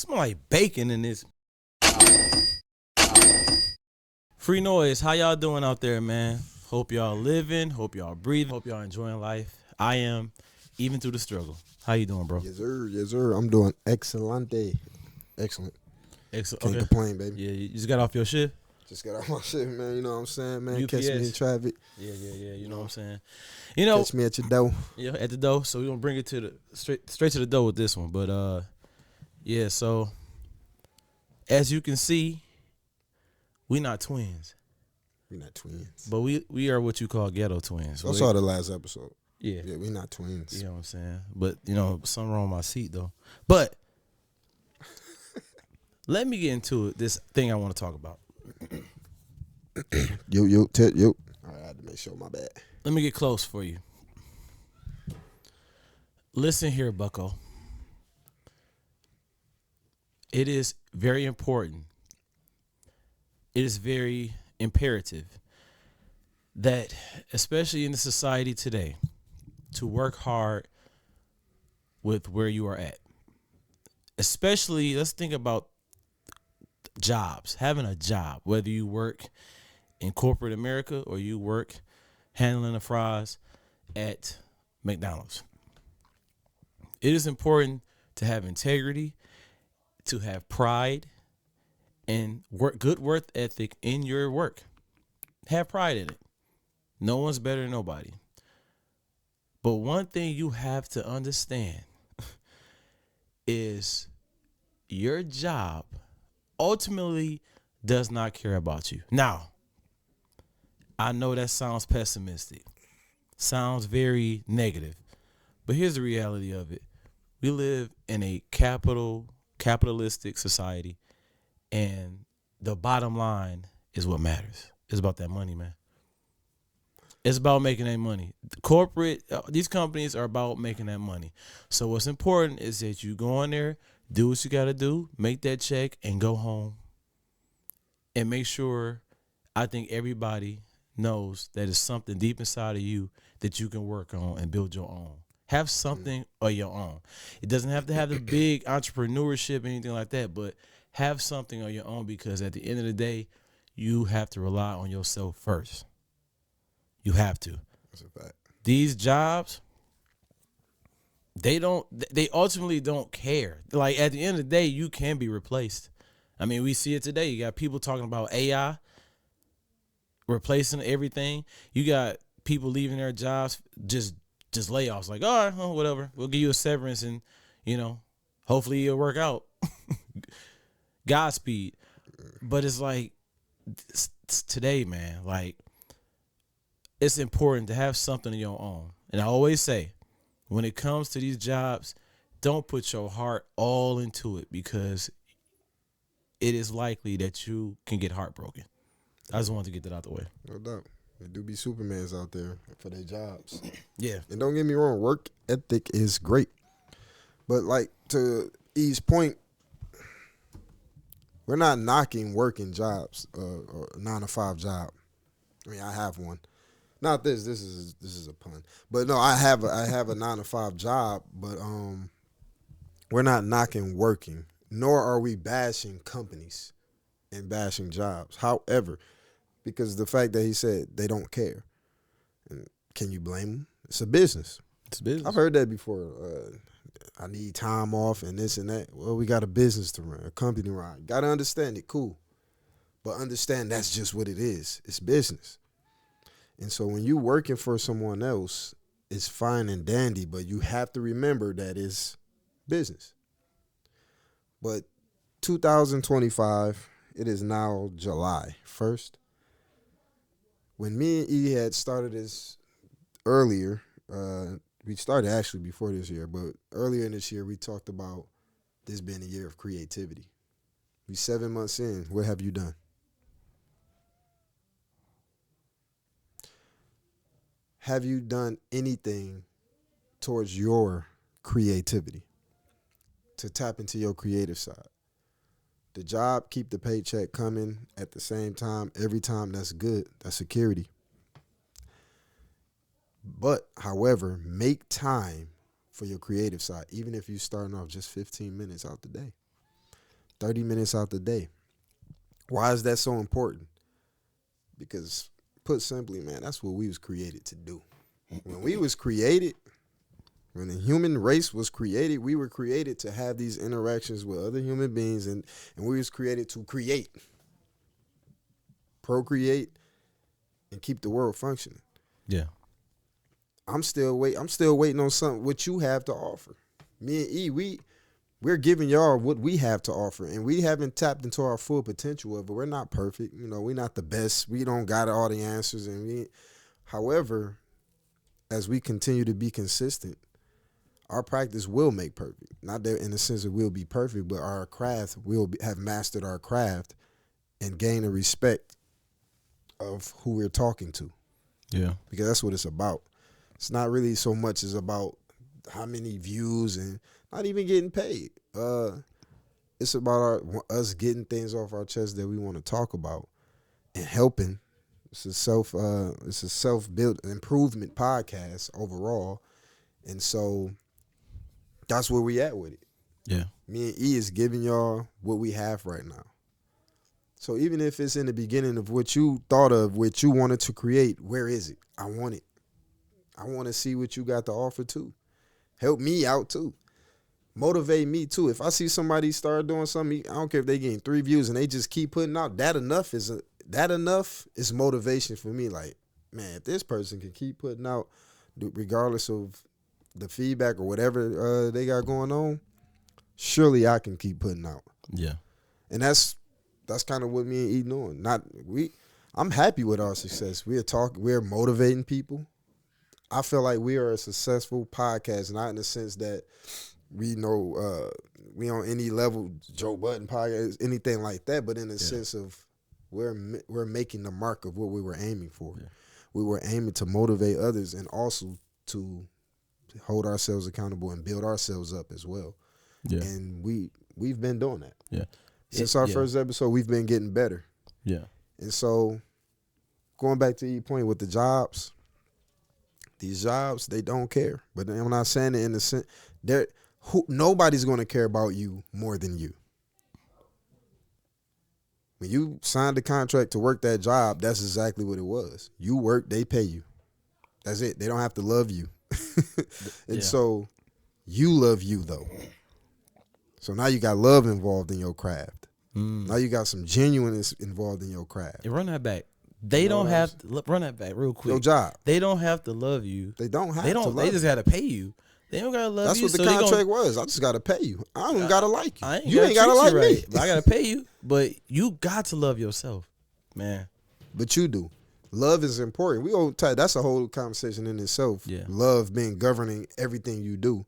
smell like bacon in this. Free noise. How y'all doing out there, man? Hope y'all living. Hope y'all breathing. Hope y'all enjoying life. I am, even through the struggle. How you doing, bro? Yes, sir. Yes, sir. I'm doing excelente. Excellent. Excellent. Can't Okay. complain, baby. Yeah, you just got off your shift? Just got out my shit, man. You know what I'm saying, man? UPS. Catch me in traffic. Yeah. You know what I'm saying? You know, Catch me at your door. yeah, at the door. So we're gonna bring it to the straight to the door with this one. But yeah, so as you can see, we not twins. We not twins. But we are what you call ghetto twins. I saw the last episode. Yeah. Yeah, we not twins. You know what I'm saying? But, something wrong with my seat, though. But let me get into it, this thing I want to talk about. Yo. All right, I had to make sure, my bad. Let me get close for you. Listen here, bucko. It is very important. It is very imperative that, especially in the society today, to work hard with where you are at. Especially, let's think about jobs, having a job, whether you work in corporate America or you work handling the fries at McDonald's. It is important to have integrity, to have pride, and good work ethic in your work. Have pride in it. No one's better than nobody. But one thing you have to understand is your job ultimately does not care about you. Now, I know that sounds pessimistic, sounds very negative, but here's the reality of it. We live in a capitalistic society, and the bottom line is what matters. It's about that money, man. It's about making that money. These companies are about making that money. So what's important is that you go in there, do what you got to do, make that check, and go home. And make sure, I think everybody knows that it's something deep inside of you that you can work on and build your own. Have something of your own. It doesn't have to have the big entrepreneurship or anything like that, but have something of your own, because at the end of the day, you have to rely on yourself first. You have to. That's a fact. These jobs, they ultimately don't care. Like, at the end of the day, you can be replaced. I mean, we see it today. You got people talking about AI replacing everything. You got people leaving their jobs, just layoffs. Like, all right, well, whatever. We'll give you a severance and, hopefully it'll work out. Godspeed. But it's like, it's today, man, like, it's important to have something of your own. And I always say, when it comes to these jobs, don't put your heart all into it, because it is likely that you can get heartbroken. I just wanted to get that out the way. No doubt. There do be Supermans out there for their jobs. Yeah. And don't get me wrong, work ethic is great. But like, to E's point, we're not knocking working jobs, or a 9-to-5 job. I mean, I have one. Not this. This is a pun. But no, I have a 9-to-5 job. But we're not knocking working, nor are we bashing companies and bashing jobs. However, because the fact that he said they don't care, and can you blame them? It's a business. It's business. I've heard that before. I need time off and this and that. Well, we got a business to run, a company to run. Got to understand it, cool. But understand that's just what it is. It's business. And so when you're working for someone else, it's fine and dandy, but you have to remember that it's business. But 2025, it is now July 1st. When me and E had started this earlier, we started actually before this year, but earlier in this year, we talked about this being a year of creativity. We 7 months in. What have you done? Have you done anything towards your creativity to tap into your creative side? The job, keep the paycheck coming at the same time, every time, that's good. That's security. But, however, make time for your creative side, even if you're starting off just 15 minutes out the day. 30 minutes out the day. Why is that so important? Because put simply, man, that's what we was created to do. When we was created, when the human race was created, we were created to have these interactions with other human beings, and we was created to create, procreate, and keep the world functioning. Yeah. I'm still waiting on something what you have to offer. Me and E, we're giving y'all what we have to offer, and we haven't tapped into our full potential of it. We're not perfect, we're not the best. We don't got all the answers, however, as we continue to be consistent, our practice will make perfect. Not that in the sense that we'll be perfect, but our craft have mastered our craft and gain a respect of who we're talking to. Yeah. Because that's what it's about. It's not really so much as about how many views and not even getting paid. It's about us getting things off our chest that we want to talk about and helping. It's a self-built improvement podcast overall. And so that's where we at with it. Yeah. Me and E is giving y'all what we have right now. So even if it's in the beginning of what you thought of, what you wanted to create, where is it? I want it. I want to see what you got to offer too. Help me out too. Motivate me too. If I see somebody start doing something, I don't care if they getting 3 views and they just keep putting out, that enough is motivation for me. Like, man, if this person can keep putting out, regardless of the feedback or whatever they got going on, surely I can keep putting out. Yeah. And that's kind of what me and E doing. I'm happy with our success. We're motivating people. I feel like we are a successful podcast, not in the sense that we know we on any level Joe Budden podcast, anything like that, but in the sense of we're making the mark of what we were aiming for. Yeah. We were aiming to motivate others and also to hold ourselves accountable and build ourselves up as well. Yeah. And we've been doing that. Yeah. Since our first episode, we've been getting better. Yeah. And so going back to your point with the jobs, these jobs, they don't care. But I'm not saying it in the sense nobody's going to care about you more than you. When you signed the contract to work that job, that's exactly what it was. You work, they pay you. That's it. They don't have to love you. And so you love you, though. So now you got love involved in your craft. Now you got some genuineness involved in your craft. Run that back. They don't have to run that back real quick. Your job. They don't have to love you. They don't have to love you. They just got to pay you. They don't gotta love you. That's what the contract was. I just gotta pay you. I don't gotta like you. You ain't gotta like me. But I gotta pay you. But you got to love yourself, man. But you do. Love is important. That's a whole conversation in itself. Yeah. Love being governing everything you do.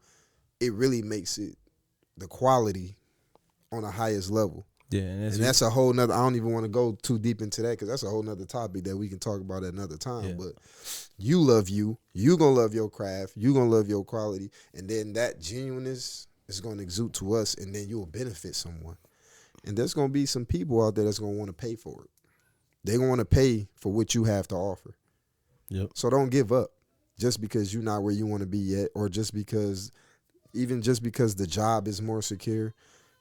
It really makes it the quality on the highest level. Yeah, and that's a whole nother. I don't even want to go too deep into that because that's a whole nother topic that we can talk about at another time. Yeah. But you love you. You gonna love your craft. You gonna love your quality, and then that genuineness is gonna exude to us, and then you will benefit someone. And there's gonna be some people out there that's gonna want to pay for it. They're gonna want to pay for what you have to offer. Yep. So don't give up just because you're not where you want to be yet, or just because the job is more secure.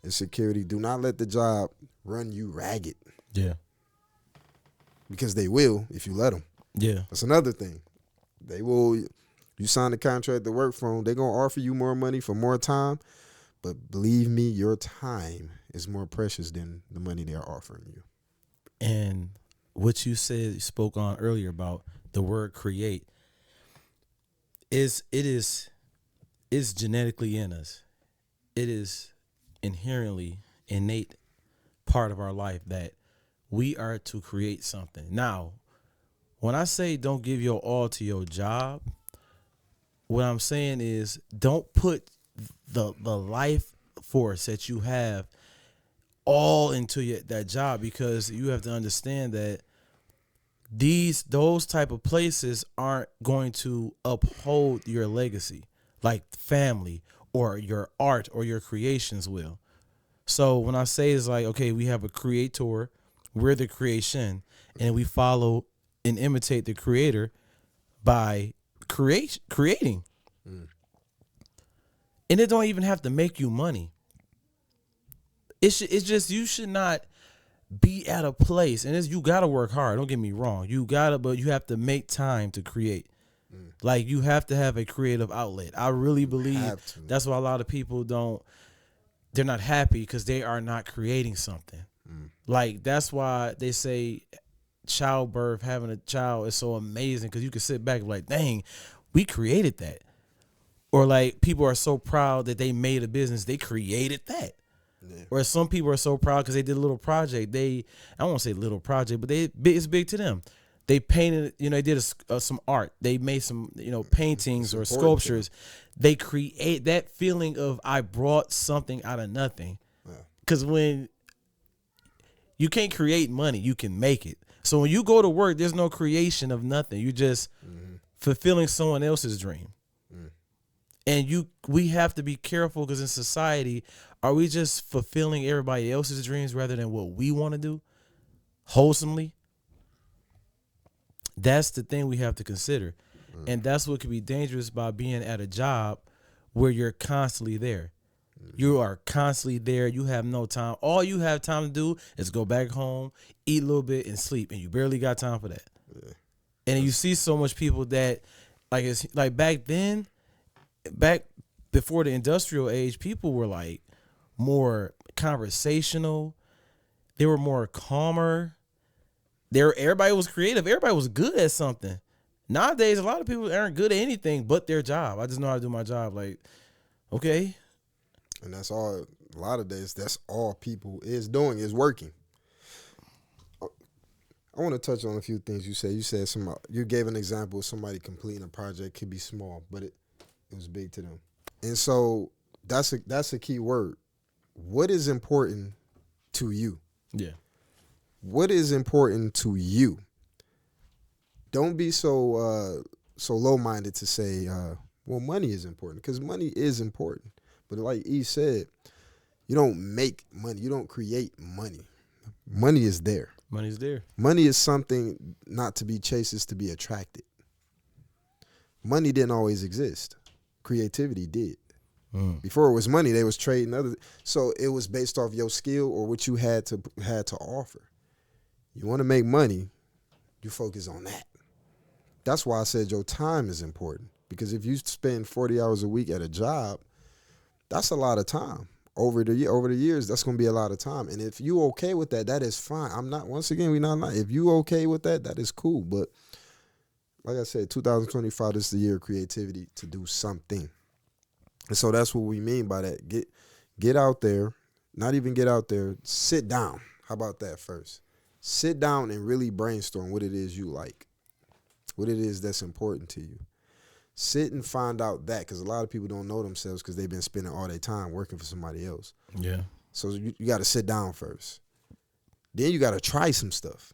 And security, do not let the job run you ragged. Yeah. Because they will if you let them. Yeah. That's another thing. They will. You sign a contract to work for them, they're going to offer you more money for more time. But believe me, your time is more precious than the money they're offering you. And what you spoke on earlier about the word create is genetically in us. It is inherently innate part of our life that we are to create something. Now, when I say don't give your all to your job, what I'm saying is don't put the life force that you have all into that job, because you have to understand that those type of places aren't going to uphold your legacy like family or your art or your creations will. So when I say it's like, okay, we have a creator, we're the creation, and we follow and imitate the creator by creating. And it don't even have to make you money. It's just you should not be at a place, and you gotta work hard. Don't get me wrong, but you have to make time to create. Like you have to have a creative outlet. I really believe have to. that's why a lot of people don't. They're not happy because they are not creating something. Like that's why they say childbirth, having a child is so amazing because you can sit back and be like, dang, we created that. Or like people are so proud that they made a business, they created that. Yeah. Or some people are so proud because they did a little project. I don't want to say little project, but it's big to them. They painted, they did some art. They made some, paintings or sculptures. They create that feeling of I brought something out of nothing. Because when you can't create money, you can make it. So when you go to work, there's no creation of nothing. You just fulfilling someone else's dream. And we have to be careful because in society, are we just fulfilling everybody else's dreams rather than what we want to do wholesomely? That's the thing we have to consider. And that's what could be dangerous by being at a job where you're constantly there. You are constantly there. You have no time. All you have time to do is go back home, eat a little bit, and sleep. And you barely got time for that. Yeah. And you see so much people that, it's like back before the industrial age, people were like more conversational. They were more calmer. Everybody was creative. Everybody was good at something. Nowadays, a lot of people aren't good at anything but their job. I just know how to do my job. Like, okay. And that's all. A lot of days, that's all people is doing is working. I want to touch on a few things you said. You gave an example of somebody completing a project. Could be small, but it was big to them. And so that's a key word. What is important to you? Yeah. What is important to you? Don't be so low-minded to say, well, money is important, because money is important. But like E said, you don't make money. You don't create money. Money is there. Money's there. Money is something not to be chased, it's to be attracted. Money didn't always exist. Creativity did. Before it was money, they was trading other. So it was based off your skill or what you had to offer. You want to make money, you focus on that. That's why I said your time is important. Because if you spend 40 hours a week at a job, that's a lot of time. Over the years, that's going to be a lot of time. And if you okay with that, that is fine. We're not lying. If you okay with that, that is cool. But like I said, 2025 is the year of creativity to do something. And so that's what we mean by that. Get out there, not even get out there, sit down. How about that first? Sit down and really brainstorm what it is you like, what it is that's important to you. Sit and find out that, because a lot of people don't know themselves because they've been spending all their time working for somebody else. Yeah. So you got to sit down first. Then you got to try some stuff.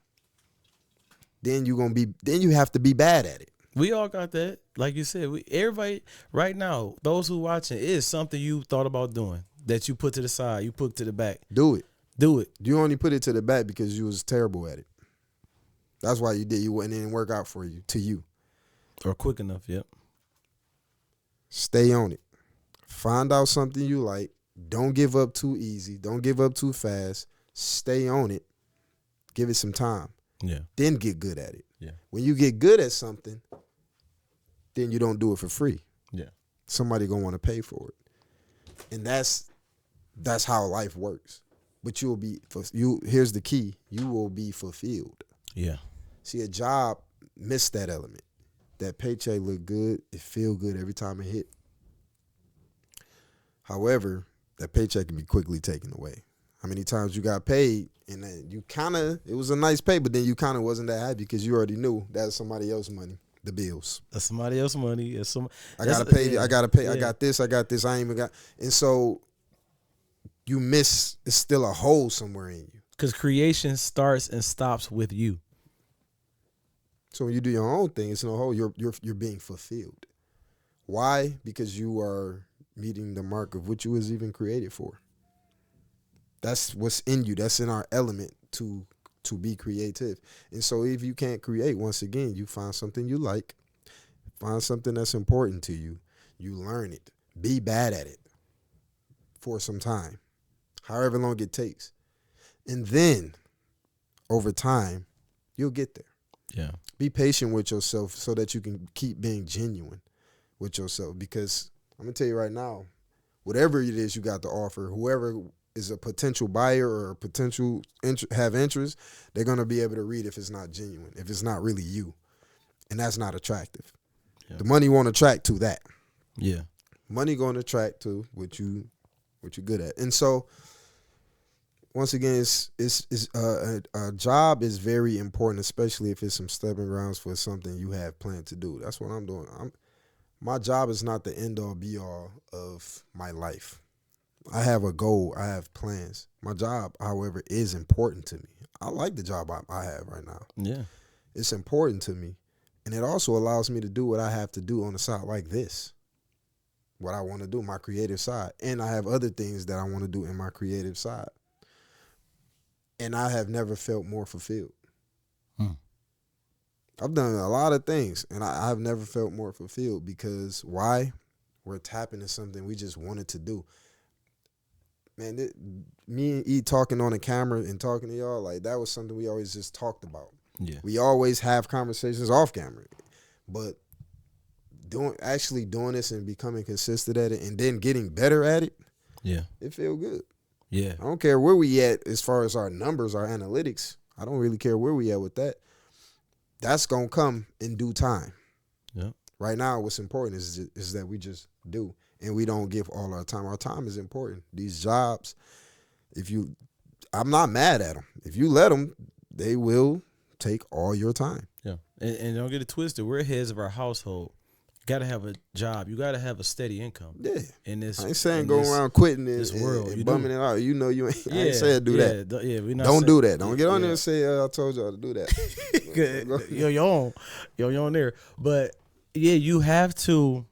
Then you have to be bad at it. We all got that. Like you said, everybody right now, those who watching, it is something you thought about doing that you put to the side, you put to the back. Do it. You only put it to the back because you was terrible at it. That's why you did. You went in and work out for you, to you. Or quick enough, yep. Stay on it. Find out something you like. Don't give up too easy. Don't give up too fast. Stay on it. Give it some time. Yeah. Then get good at it. Yeah. When you get good at something, then you don't do it for free. Yeah. Somebody gonna want to pay for it. And that's how life works. But here's the key. You will be fulfilled. Yeah. See, a job missed that element. That paycheck look good. It feel good every time it hit. However, that paycheck can be quickly taken away. How many times you got paid and then it was a nice pay, but then you kind of wasn't that happy because you already knew that's somebody else's money, the bills. That's somebody else's money. I gotta pay. I got this. I ain't even got. And so you miss. It's still a hole somewhere in you. Because creation starts and stops with you. So when you do your own thing, it's no hole. You're being fulfilled. Why? Because you are meeting the mark of what you was even created for. That's what's in you. That's in our element to be creative. And so if you can't create, once again, you find something you like. Find something that's important to you. You learn it. Be bad at it for some time. however long it takes. And then over time, you'll get there. Yeah. Be patient with yourself so that you can keep being genuine with yourself. Because I'm going to tell you right now, whatever it is you got to offer, whoever is a potential buyer or a potential have interest, they're going to be able to read if it's not genuine, if it's not really you. And that's not attractive. Yeah. The money won't attract to that. Yeah. Money going to attract to what you're good at. And so, once again, a job is very important, especially if it's some stepping grounds for something you have planned to do. That's what I'm doing. My job is not the end all be all of my life. I have a goal. I have plans. My job, however, is important to me. I like the job I have right now. Yeah. It's important to me. And it also allows me to do what I have to do on the side like this. What I want to do, my creative side. And I have other things that I want to do in my creative side. And I have never felt more fulfilled. I've done a lot of things, and I've never felt more fulfilled because why? We're tapping into something we just wanted to do. Man, me and E talking on the camera and talking to y'all, like that was something we always just talked about. Yeah. We always have conversations off camera, but actually doing this and becoming consistent at it and then getting better at it, Yeah. it feel good. Yeah. I don't care where we at as far as our numbers, our analytics. I don't really care where we at with that. That's going to come in due time. Yeah. Right now, what's important is that we just do, and we don't give all our time. Our time is important. These jobs, I'm not mad at them. If you let them, they will take all your time. Yeah. And don't get it twisted. We're heads of our household. You got to have a job. You got to have a steady income. Yeah. In this, I ain't saying go around quitting this world. and bumming it out. You know you ain't. Yeah, I ain't saying do that. We not Don't saying, do that. Don't get on yeah. there and say, I told y'all to do that. You're on there. But yeah, you have to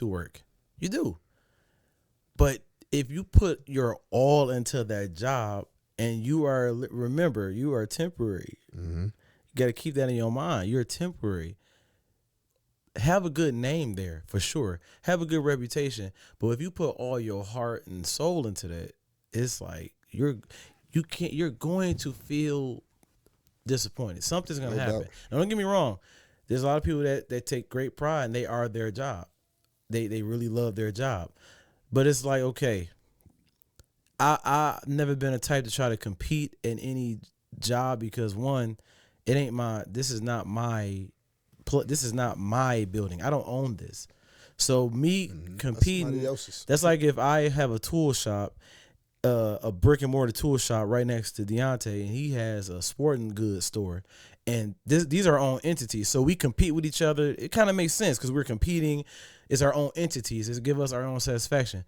work. You do. But if you put your all into that job and you are temporary. Mm-hmm. You got to keep that in your mind. You're temporary. Have a good name there for sure. Have a good reputation. But if you put all your heart and soul into that, it's like you're going to feel disappointed. Something's gonna happen. Now, don't get me wrong. There's a lot of people that take great pride and they are their job. They really love their job. But it's like, okay, I've never been a type to try to compete in any job because one, this is not my building. I don't own this. So me competing, that's like if I have a tool shop, a brick and mortar tool shop right next to Deontay, and he has a sporting goods store, and these are our own entities. So we compete with each other. It kind of makes sense because we're competing. It's our own entities. It's give us our own satisfaction.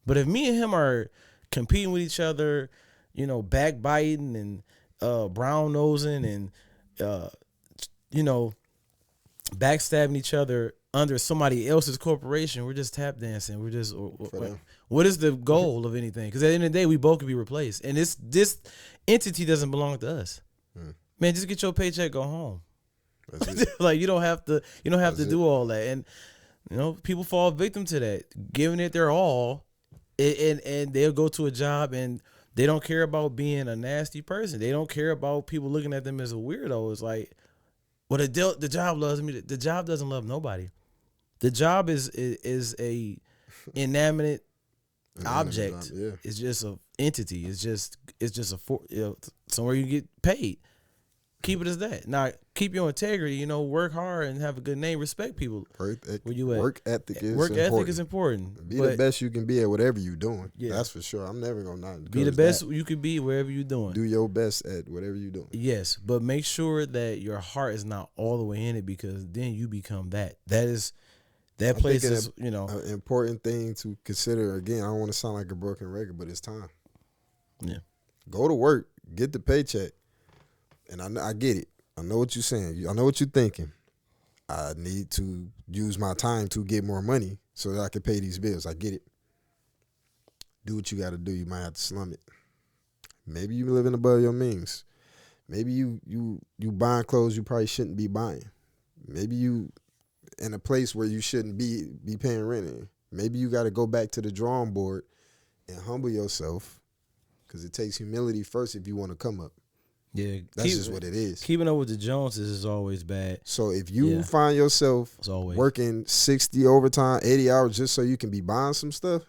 But if me and him are competing with each other, backbiting and brown nosing and backstabbing each other under somebody else's corporation, we're just tap dancing. We're just what is the goal of anything? Because at the end of the day, we both could be replaced, and this entity doesn't belong to us. Man, just get your paycheck, go home. Like you don't have to do all that, and people fall victim to that, giving it their all, and they'll go to a job and they don't care about being a nasty person. They don't care about people looking at them as a weirdo. It's like, well, the job loves me. The job doesn't love nobody. The job is a inanimate object. Yeah. It's just an entity. It's just somewhere you get paid. Keep it as that. Now, keep your integrity. Work hard and have a good name. Respect people. Work ethic is important. Be the best you can be at whatever you're doing. Yeah. That's for sure. I'm never gonna not be the best you can be wherever you're doing. Do your best at whatever you're doing. Yes, but make sure that your heart is not all the way in it, because then you become that. That place is an important thing to consider. Again, I don't want to sound like a broken record, but it's time. Yeah. Go to work, get the paycheck. And I get it. I know what you're saying. I know what you're thinking. I need to use my time to get more money so that I can pay these bills. I get it. Do what you got to do. You might have to slum it. Maybe you living above your means. Maybe you buying clothes you probably shouldn't be buying. Maybe you in a place where you shouldn't be paying rent in. Maybe you got to go back to the drawing board and humble yourself, because it takes humility first if you want to come up. Yeah, That's just what it is. Keeping up with the Joneses is always bad. So if you find yourself working 60 overtime, 80 hours just so you can be buying some stuff,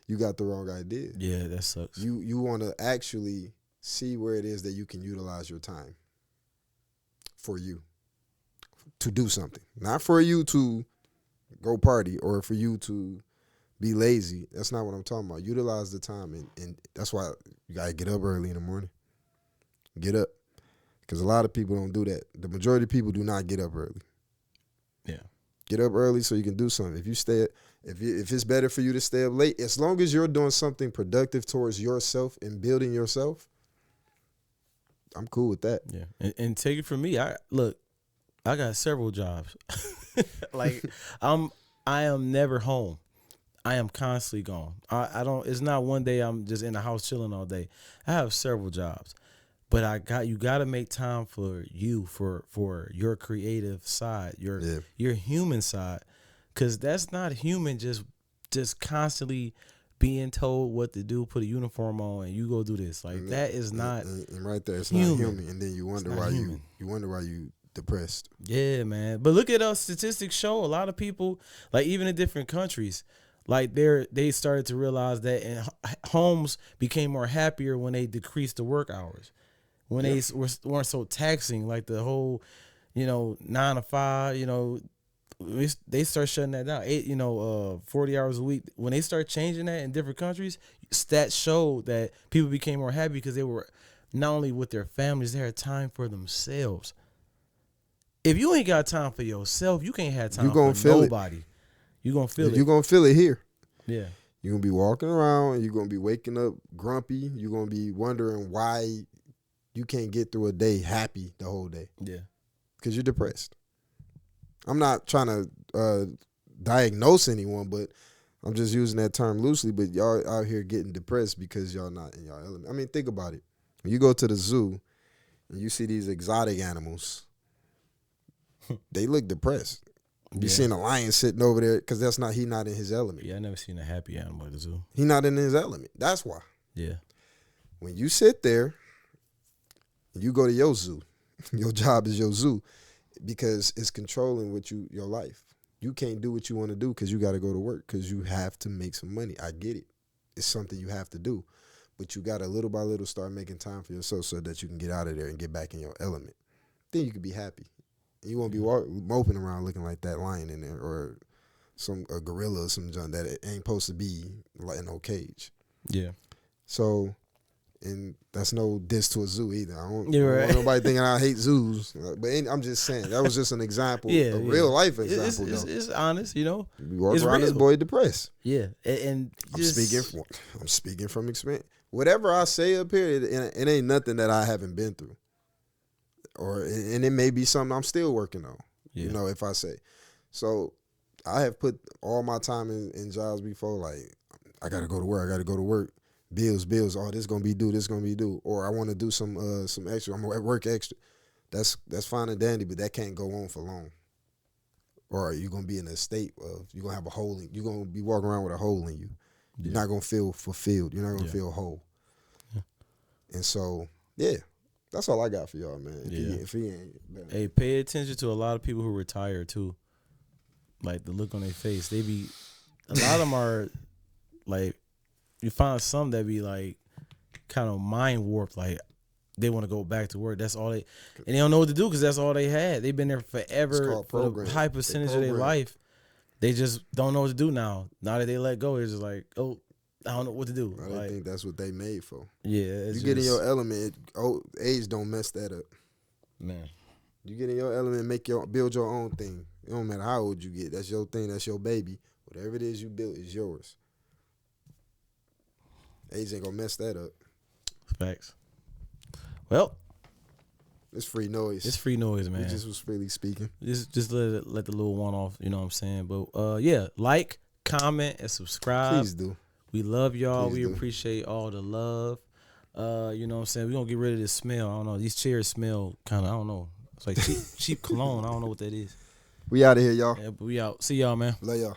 you got the wrong idea. Yeah, that sucks. You want to actually see where it is that you can utilize your time for you to do something. Not for you to go party or for you to be lazy. That's not what I'm talking about. Utilize the time, and that's why you got to get up early in the morning. Get up. Because a lot of people don't do that. The majority of people do not get up early. Yeah. Get up early so you can do something. If you stay, if it's better for you to stay up late, as long as you're doing something productive towards yourself and building yourself, I'm cool with that. Yeah. And take it from me. I got several jobs. Like I am never home. I am constantly gone. I don't. It's not one day I'm just in the house chilling all day. I have several jobs, but you got to make time for you, for your creative side, your human side, because that's not human. Just constantly being told what to do, put a uniform on, and you go do this. Like that is not. And right there, it's human. not human. And then you wonder why you depressed. Yeah, man. But look at us. Statistics show a lot of people, like even in different countries, like they started to realize that homes became more happier when they decreased the work hours, when they weren't so taxing. Like the whole, 9 to 5. They start shutting that down. 40 hours a week. When they start changing that in different countries, stats show that people became more happy because they were not only with their families, they had time for themselves. If you ain't got time for yourself, you can't have time for nobody. You're going to feel it. You're going to feel it here. Yeah. You're going to be walking around, and you're going to be waking up grumpy. You're going to be wondering why you can't get through a day happy the whole day. Yeah. Because you're depressed. I'm not trying to diagnose anyone, but I'm just using that term loosely. But y'all out here getting depressed because y'all not in y'all element. I mean, think about it. When you go to the zoo and you see these exotic animals, they look depressed. You seen a lion sitting over there because he not in his element. Yeah, I never seen a happy animal at the zoo. He not in his element. That's why. Yeah. When you sit there, you go to your zoo. Your job is your zoo because it's controlling your life. You can't do what you want to do because you got to go to work because you have to make some money. I get it. It's something you have to do. But you got to little by little start making time for yourself so that you can get out of there and get back in your element. Then you can be happy. You won't be moping around looking like that lion in there or a gorilla or some junk that it ain't supposed to be like in no cage. Yeah. So, and that's no diss to a zoo either. I don't right. want nobody thinking I hate zoos. But I'm just saying, that was just an example, a real life example. It's honest, We walk around this boy depressed. Yeah. And I'm speaking from experience. Whatever I say up here, it ain't nothing that I haven't been through. And it may be something I'm still working on, if I say. So I have put all my time in jobs before, like, I got to go to work, bills, oh, this going to be due, or I want to do some extra, I'm going to work extra. That's fine and dandy, but that can't go on for long. Or you're going to be in a state of, you're going to have a hole, you're going to be walking around with a hole in you. You're not going to feel fulfilled. You're not going to feel whole. Yeah. And so, that's all I got for y'all, man. If he ain't. Hey, pay attention to a lot of people who retire too. Like the look on their face, a lot of them are like, you find some that be like kind of mind warped, like they want to go back to work. That's all and they don't know what to do because that's all they had. They've been there forever for a high percentage of their life. They just don't know what to do now. Now that they let go, it's just like, oh, I don't know what to do. I think that's what they made for. Yeah. You get in your element, age don't mess that up. Man. You get in your element, build your own thing. It don't matter how old you get. That's your thing. That's your baby. Whatever it is you built is yours. Age ain't gonna mess that up. Facts. Well, it's free noise. It's free noise, man. We just was freely speaking. Just let the little one off. You know what I'm saying? But like, comment, and subscribe. Please do. We love y'all. We appreciate all the love. You know what I'm saying? We're going to get rid of this smell. I don't know. These chairs smell kind of, I don't know. It's like cheap cologne. I don't know what that is. We out of here, y'all. Yeah, but we out. See y'all, man. Love y'all.